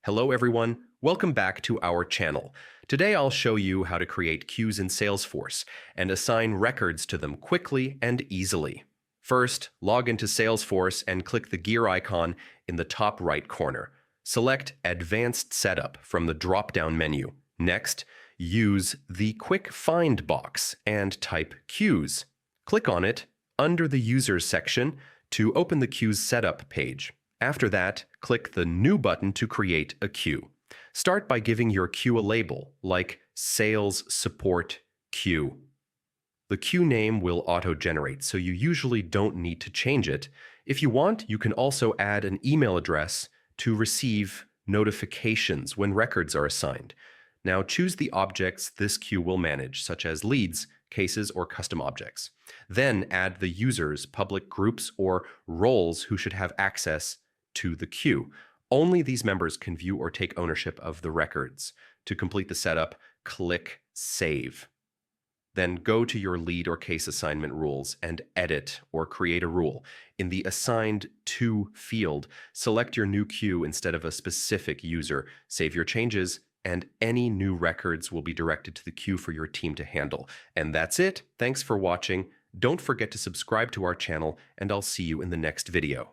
Hello everyone, welcome back to our channel. Today I'll show you how to create queues in Salesforce and assign records to them quickly and easily. First, log into Salesforce and click the gear icon in the top right corner. Select Advanced Setup from the drop-down menu. Next, use the Quick Find box and type Queues. Click on it under the Users section to open the Queues Setup page. After that, click the New button to create a queue. Start by giving your queue a label, like Sales Support Queue. The queue name will auto-generate, so you usually don't need to change it. If you want, you can also add an email address to receive notifications when records are assigned. Now choose the objects this queue will manage, such as leads, cases, or custom objects. Then add the users, public groups, or roles who should have access to the queue. Only these members can view or take ownership of the records. To complete the setup, click Save. Then go to your lead or case assignment rules and edit or create a rule. In the Assigned To field, select your new queue instead of a specific user. Save your changes, and any new records will be directed to the queue for your team to handle. And that's it. Thanks for watching. Don't forget to subscribe to our channel, and I'll see you in the next video.